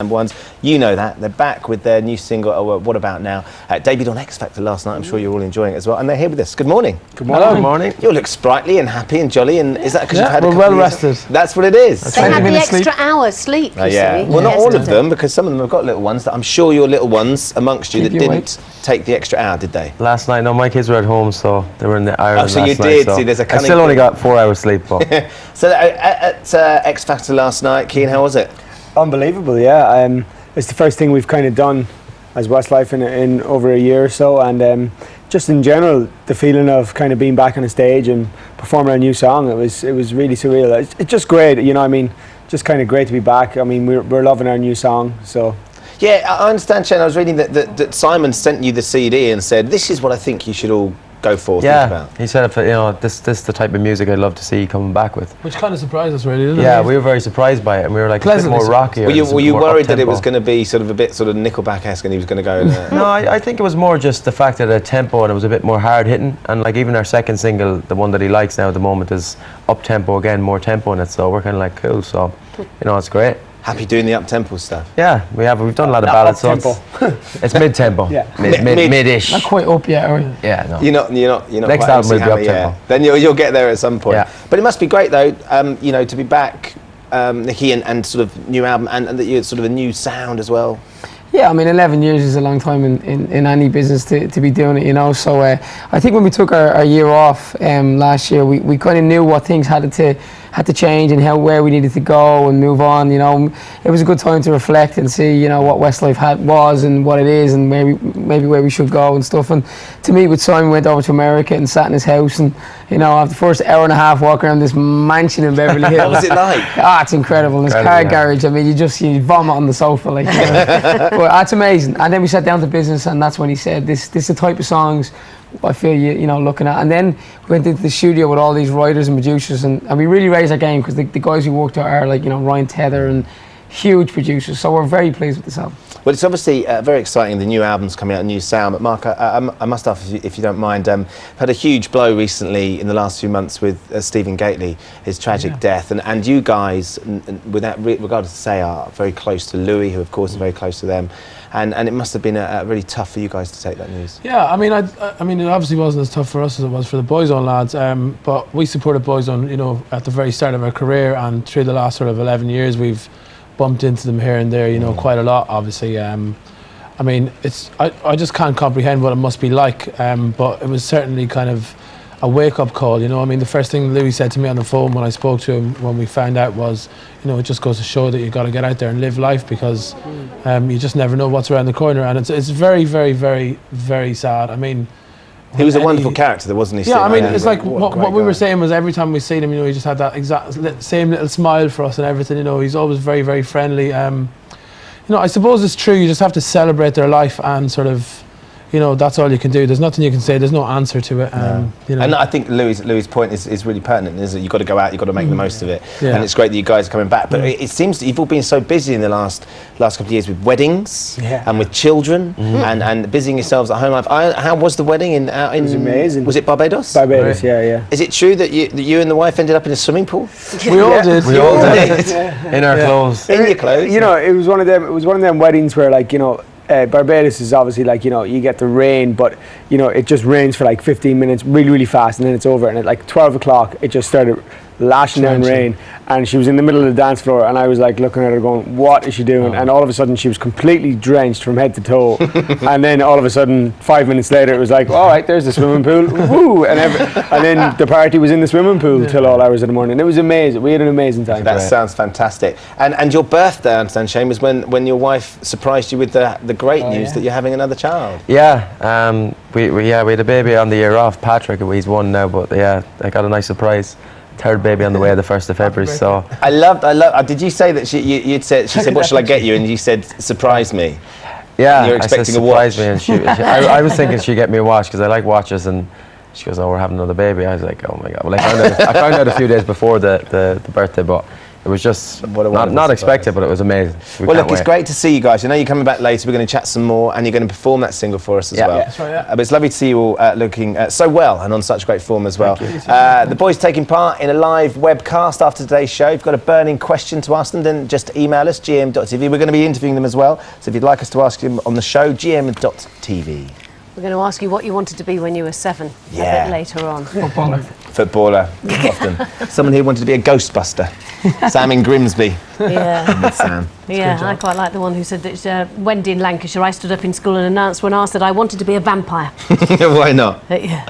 Number ones, you know that they're back with their new single. Oh, what about now? Debuted on X Factor last night. I'm sure you're all enjoying it as well, and they're here with us. Good morning. Good morning. Hello. Good morning. You look sprightly and happy and jolly, and is that because you've had we're a couple well of years? rested. That's what it is. They had the extra hour sleep, you yeah. see. Well, not all of them, because some of them have got little ones. That I'm sure your little ones amongst you that didn't take the extra hour, did they? Last night, no, my kids were at home, so they were in the Ireland. Oh, so last you night, did. so See, there's a I still only got 4 hours sleep. But So at X Factor last night, Keane, how was it? Unbelievable, yeah. It's the first thing we've kind of done as Westlife in over a year or so, and just in general, the feeling of kind of being back on a stage and performing a new song, it was really surreal. It's just great, you know what I mean? Just kind of great to be back. I mean, we're loving our new song, so. Yeah, I understand, Shane. I was reading that Simon sent you the CD and said, this is what I think you should all go for, think about. He said, this is the type of music I'd love to see you coming back with. Which kind of surprised us, really, didn't it? Yeah, we were very surprised by it, and we were like, a bit more rocky. Were you worried that it was going to be sort of a bit sort of Nickelback-esque and he was going to go? No, I think it was more just the fact that the tempo and it was a bit more hard-hitting, and like even our second single, the one that he likes now at the moment, is up-tempo again, more tempo in it, so we're kind of like, cool, so, it's great. Happy doing the up-tempo stuff? Yeah, we've done a lot of ballads, so it's mid-tempo. Yeah. Mid-ish. Not quite up yet, are we? Yeah, no. You're not Next quite album will be Hammer up-tempo. yet. Then you'll get there at some point. Yeah. But it must be great though, to be back, Nicky, and sort of new album, and that you're sort of a new sound as well. Yeah, I mean, 11 years is a long time in any business to be doing it, so I think when we took our year off last year, we kind of knew what things had to change and where we needed to go and move on. It was a good time to reflect and see what Westlife was and what it is, and maybe where we should go and stuff. And to meet with Simon, went over to America and sat in his house, and after the first hour and a half walking around this mansion in Beverly Hills. What was it like? It's incredible. This car garage, I mean, you vomit on the sofa, like. But that's amazing. And then we sat down to business, and that's when he said, this is the type of songs I feel looking at. And then we went into the studio with all these writers and producers, and we really raised our game, because the guys we worked with are like Ryan Tether and huge producers. So we're very pleased with this album. Well, it's obviously very exciting. The new album's coming out, a new sound. But Mark, I must ask, if you don't mind, had a huge blow recently in the last few months with Stephen Gately, his tragic death, and you guys, without regardless to say, are very close to Louis, who of course is very close to them. And it must have been really tough for you guys to take that news. Yeah, I mean, it obviously wasn't as tough for us as it was for the Boyzone lads, but we supported Boyzone, at the very start of our career, and through the last sort of 11 years, we've bumped into them here and there, quite a lot, obviously. I mean, I just can't comprehend what it must be like, but it was certainly kind of a wake-up call, I mean, the first thing Louis said to me on the phone when I spoke to him when we found out was, it just goes to show that you've got to get out there and live life, because you just never know what's around the corner, and it's very, very, very, very sad. I mean, he was a wonderful character, wasn't he? Yeah, I mean, it's like what we were saying was, every time we seen him, he just had that exact same little smile for us and everything. He's always very, very friendly. I suppose it's true. You just have to celebrate their life, and sort of, that's all you can do. There's nothing you can say. There's no answer to it. And I think Louis' point is really pertinent, is that you've got to go out, you've got to make the most of it. Yeah. And it's great that you guys are coming back. But it seems that you've all been so busy in the last couple of years with weddings and with children and busying yourselves at home life. How was the wedding? It was amazing. Was it Barbados? Barbados, yeah. Is it true that you and the wife ended up in a swimming pool? We all did. We all did. In our clothes. In your clothes? It was one of them weddings where, like, Barbados is obviously like, you get the rain, but it just rains for like 15 minutes really, really fast, and then it's over, and at like 12 o'clock it just started lashing down rain, and she was in the middle of the dance floor, and I was like looking at her going, what is she doing? And all of a sudden she was completely drenched from head to toe. And then all of a sudden 5 minutes later it was like, all right, there's the swimming pool. Woo! And then the party was in the swimming pool till all hours of the morning. It was amazing. We had an amazing time. That sounds fantastic. And your birthday, I understand, Shane, was when your wife surprised you with the great news that you're having another child. Yeah, we had a baby on the year off, Patrick. He's 1 now, but yeah, I got a nice surprise. Third baby on the way, the 1st of February. So I loved. Did you say that she said, what shall I get you? And you said, surprise me. Yeah, you're expecting a watch. Me, and I was thinking she'd get me a watch, because I like watches, and she goes, oh, we're having another baby. I was like, oh my God. Well, I found out a few days before the birthday, but it it was just What a wonderful not surprise. expected, but it was amazing. Well, look, it's great to see you guys. I know you're coming back later. We're going to chat some more, and you're going to perform that single for us as well. That's right, yeah. But it's lovely to see you all looking so well and on such great form as well. The boys taking part in a live webcast after today's show. If you've got a burning question to ask them, then just email us, gm.tv. We're going to be interviewing them as well. So if you'd like us to ask them on the show, gm.tv. We're going to ask you what you wanted to be when you were 7. Yeah. A bit later on. Footballer, often. Someone who wanted to be a Ghostbuster. Sam in Grimsby. Yeah. With Sam. Yeah, I quite like the one who said that Wendy in Lancashire, I stood up in school and announced when asked that I wanted to be a vampire. Why not? Yeah.